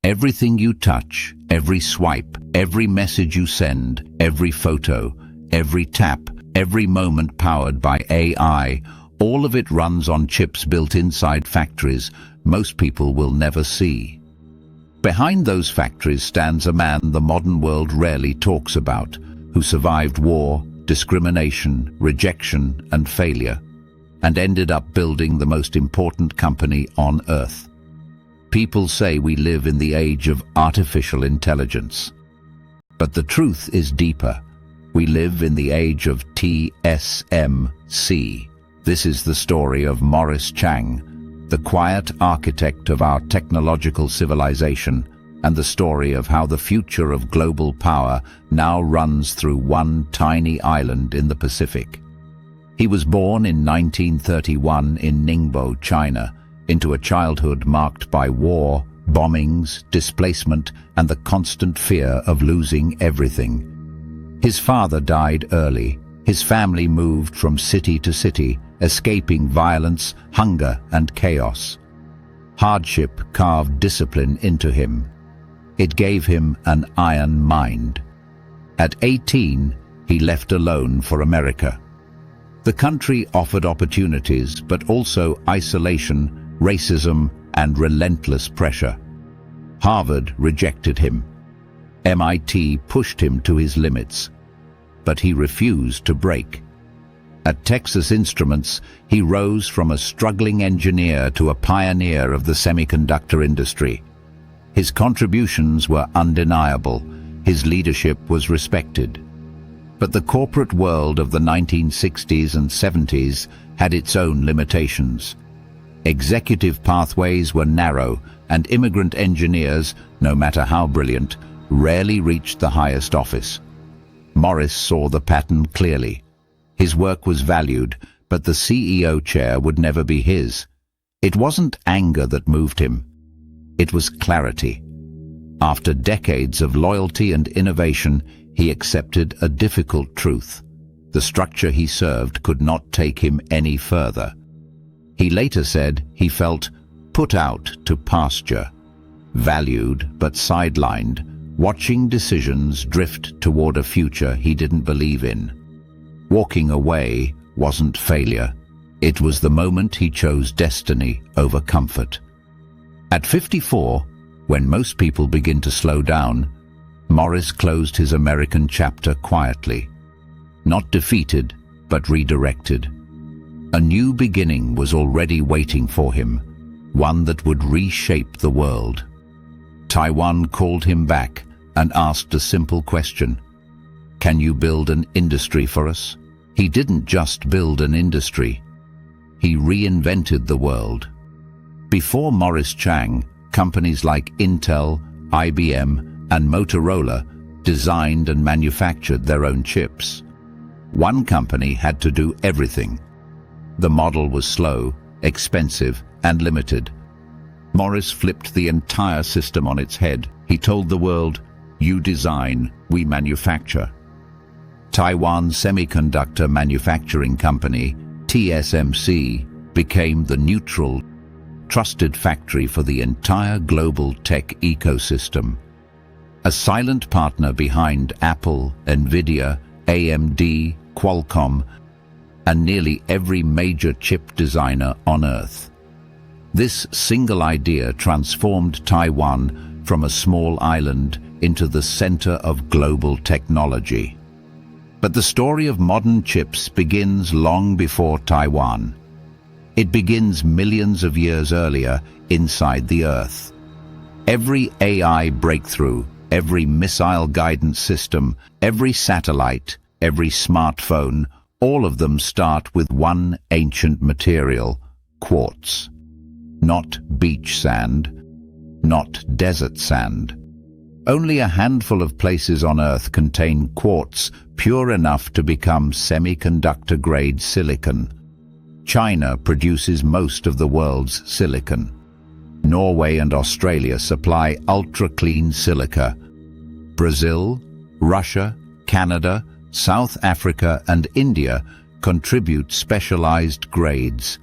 Everything you touch, every swipe, every message you send, every photo, every tap, every moment powered by AI, all of it runs on chips built inside factories most people will never see. Behind those factories stands a man the modern world rarely talks about, who survived war, discrimination, rejection, and failure, and ended up building the most important company on Earth. People say we live in the age of artificial intelligence. But the truth is deeper. We live in the age of TSMC. This is the story of Morris Chang, the quiet architect of our technological civilization, and the story of how the future of global power now runs through one tiny island in the Pacific. He was born in 1931 in Ningbo, China, into a childhood marked by war, bombings, displacement, and the constant fear of losing everything. His father died early. His family moved from city to city, escaping violence, hunger, and chaos. Hardship carved discipline into him. It gave him an iron mind. At 18, he left alone for America. The country offered opportunities, but also isolation, racism, and relentless pressure. Harvard rejected him. MIT pushed him to his limits, but he refused to break. At Texas Instruments, he rose from a struggling engineer to a pioneer of the semiconductor industry. His contributions were undeniable. His leadership was respected. But the corporate world of the 1960s and 70s had its own limitations. Executive pathways were narrow, and immigrant engineers, no matter how brilliant, rarely reached the highest office. Morris saw the pattern clearly. His work was valued, but the CEO chair would never be his. It wasn't anger that moved him. It was clarity. After decades of loyalty and innovation, he accepted a difficult truth. The structure he served could not take him any further. He later said he felt put out to pasture, valued but sidelined, watching decisions drift toward a future he didn't believe in. Walking away wasn't failure. It was the moment he chose destiny over comfort. At 54, when most people begin to slow down, Morris closed his American chapter quietly. Not defeated, but redirected. A new beginning was already waiting for him, one that would reshape the world. Taiwan called him back and asked a simple question. Can you build an industry for us? He didn't just build an industry. He reinvented the world. Before Morris Chang, companies like Intel, IBM, and Motorola designed and manufactured their own chips. One company had to do everything. The model was slow, expensive, and limited. Morris flipped the entire system on its head. He told the world, "You design, we manufacture." Taiwan Semiconductor Manufacturing Company, TSMC, became the neutral, trusted factory for the entire global tech ecosystem. A silent partner behind Apple, Nvidia, AMD, Qualcomm, and nearly every major chip designer on Earth. This single idea transformed Taiwan from a small island into the center of global technology. But the story of modern chips begins long before Taiwan. It begins millions of years earlier inside the Earth. Every AI breakthrough, every missile guidance system, every satellite, every smartphone, all of them start with one ancient material, quartz. Not beach sand, not desert sand. Only a handful of places on Earth contain quartz pure enough to become semiconductor-grade silicon. China produces most of the world's silicon. Norway and Australia supply ultra-clean silica. Brazil, Russia, Canada, South Africa, and India contribute specialized grades.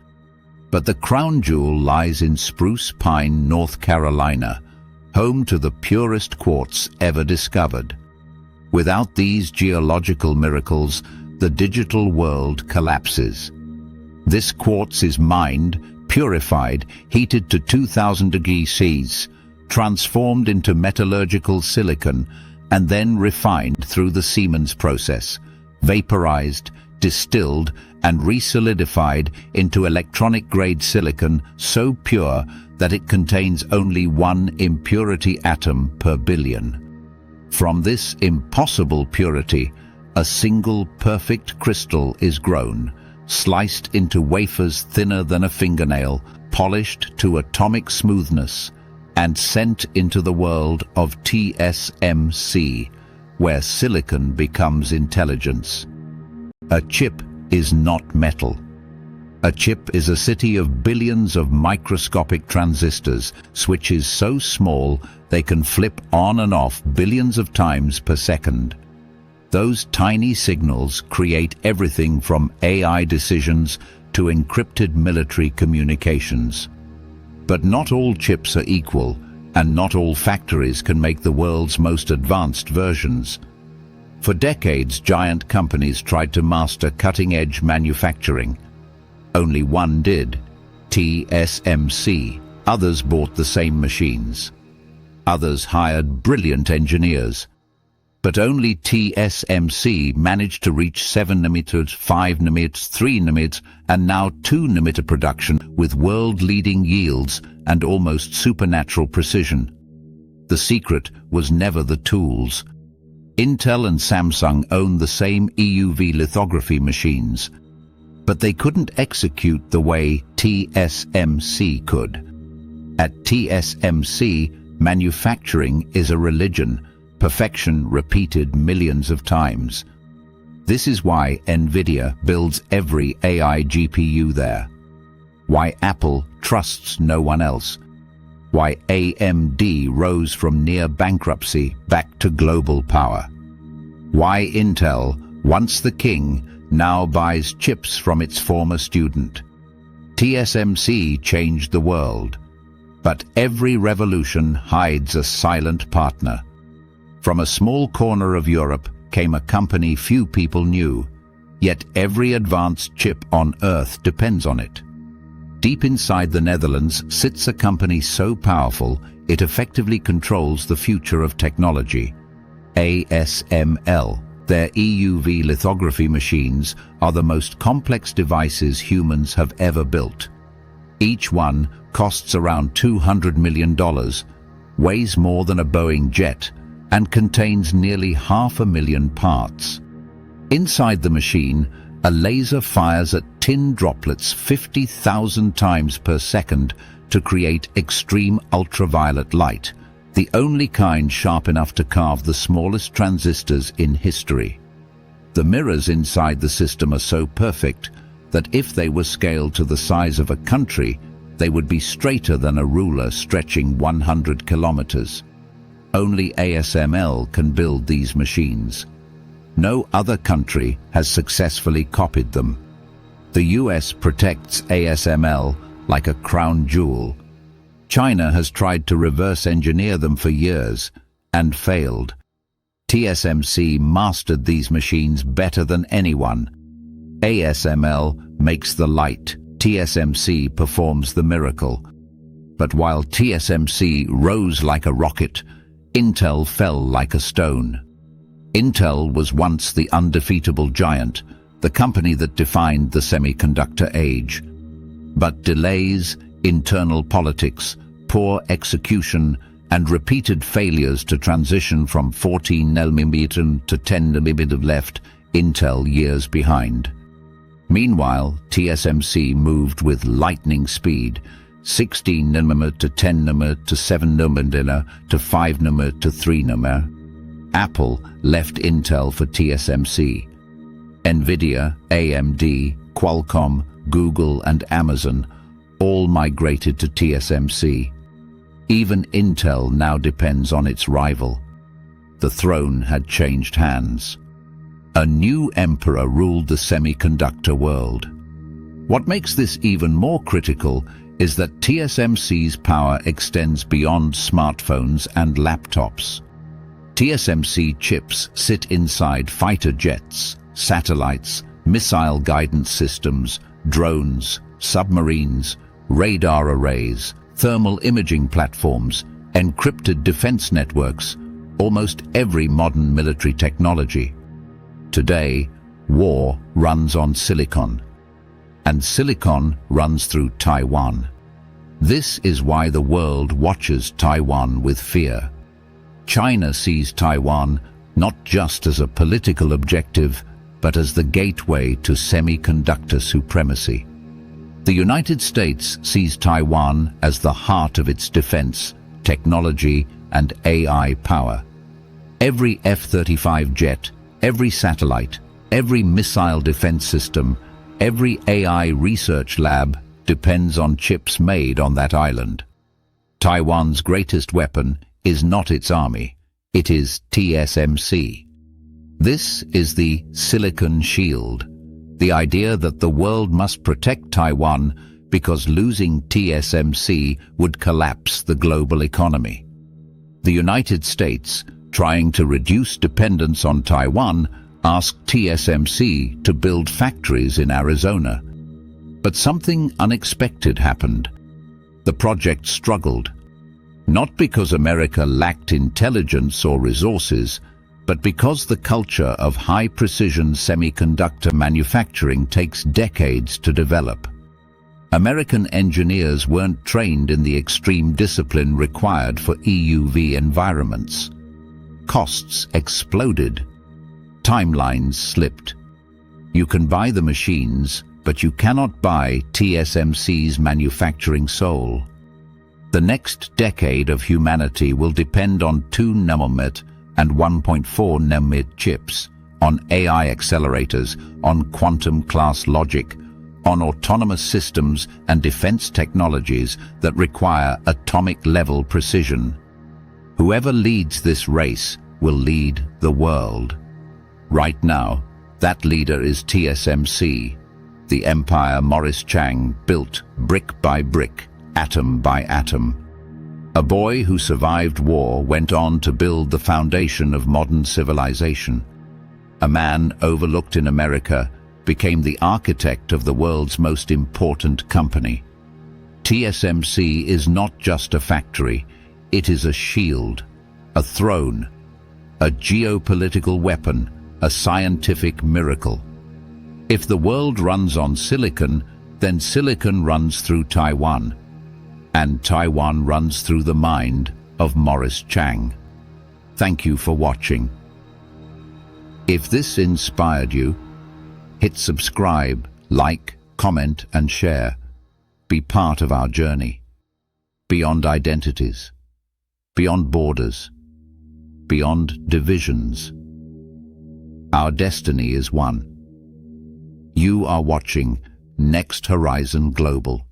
But the crown jewel lies in Spruce Pine, North Carolina, home to the purest quartz ever discovered. Without these geological miracles, the digital world collapses. This quartz is mined, purified, heated to 2000 degrees Celsius, transformed into metallurgical silicon, and then refined through the Siemens process, vaporized, distilled, and resolidified into electronic-grade silicon so pure that it contains only one impurity atom per billion. From this impossible purity, a single perfect crystal is grown, sliced into wafers thinner than a fingernail, polished to atomic smoothness, and sent into the world of TSMC, where silicon becomes intelligence. A chip is not metal. A chip is a city of billions of microscopic transistors, switches so small they can flip on and off billions of times per second. Those tiny signals create everything from AI decisions to encrypted military communications. But not all chips are equal, and not all factories can make the world's most advanced versions. For decades, giant companies tried to master cutting-edge manufacturing. Only one did, TSMC. Others bought the same machines. Others hired brilliant engineers. But only TSMC managed to reach 7 nanometers, 5 nanometers, 3 nanometers, and now 2 nanometer production with world-leading yields and almost supernatural precision. The secret was never the tools. Intel and Samsung own the same EUV lithography machines, but they couldn't execute the way TSMC could. At TSMC, manufacturing is a religion, perfection repeated millions of times. This is why NVIDIA builds every AI GPU there. Why Apple trusts no one else. Why AMD rose from near bankruptcy back to global power. Why Intel, once the king, now buys chips from its former student. TSMC changed the world, but every revolution hides a silent partner. From a small corner of Europe came a company few people knew, yet every advanced chip on Earth depends on it. Deep inside the Netherlands sits a company so powerful it effectively controls the future of technology. ASML. Their EUV lithography machines are the most complex devices humans have ever built. Each one costs around $200 million, weighs more than a Boeing jet, and contains nearly 500,000 parts. Inside the machine, a laser fires at tin droplets 50,000 times per second to create extreme ultraviolet light, the only kind sharp enough to carve the smallest transistors in history. The mirrors inside the system are so perfect that if they were scaled to the size of a country, they would be straighter than a ruler stretching 100 kilometers. Only ASML can build these machines. No other country has successfully copied them. The US protects ASML like a crown jewel. China has tried to reverse engineer them for years and failed. TSMC mastered these machines better than anyone. ASML makes the light, TSMC performs the miracle. But while TSMC rose like a rocket, Intel fell like a stone. Intel was once the undefeatable giant, the company that defined the semiconductor age. But delays, internal politics, poor execution, and repeated failures to transition from 14 nanometer to 10 nanometer left Intel years behind. Meanwhile, TSMC moved with lightning speed, 16 nanometer to 10 nanometer to 7 nanometer to 5 nanometer to 3 nanometer. Apple left Intel for TSMC. NVIDIA, AMD, Qualcomm, Google, and Amazon all migrated to TSMC. Even Intel now depends on its rival. The throne had changed hands. A new emperor ruled the semiconductor world. What makes this even more critical is that TSMC's power extends beyond smartphones and laptops. TSMC chips sit inside fighter jets, satellites, missile guidance systems, drones, submarines, radar arrays, thermal imaging platforms, encrypted defense networks, almost every modern military technology. Today, war runs on silicon, and silicon runs through Taiwan. This is why the world watches Taiwan with fear. China sees Taiwan not just as a political objective, but as the gateway to semiconductor supremacy. The United States sees Taiwan as the heart of its defense, technology, and AI power. Every F-35 jet, every satellite, every missile defense system, every AI research lab depends on chips made on that island. Taiwan's greatest weapon is not its army, it is TSMC. This is the Silicon Shield, the idea that the world must protect Taiwan because losing TSMC would collapse the global economy. The United States, trying to reduce dependence on Taiwan, asked TSMC to build factories in Arizona. But something unexpected happened. The project struggled, not because America lacked intelligence or resources, but because the culture of high-precision semiconductor manufacturing takes decades to develop. American engineers weren't trained in the extreme discipline required for EUV environments. Costs exploded. Timelines slipped. You can buy the machines, but you cannot buy TSMC's manufacturing soul. The next decade of humanity will depend on 2 nanometer and 1.4 nanometer chips, on AI accelerators, on quantum-class logic, on autonomous systems and defense technologies that require atomic-level precision. Whoever leads this race will lead the world. Right now, that leader is TSMC, the empire Morris Chang built brick by brick, atom by atom. A boy who survived war went on to build the foundation of modern civilization. A man overlooked in America became the architect of the world's most important company. TSMC is not just a factory, it is a shield, a throne, a geopolitical weapon, a scientific miracle. If the world runs on silicon, then silicon runs through Taiwan, and Taiwan runs through the mind of Morris Chang. Thank you for watching. If this inspired you, hit subscribe, like, comment and share. Be part of our journey. Beyond identities, beyond borders, beyond divisions. Our destiny is one. You are watching Next Horizon Global.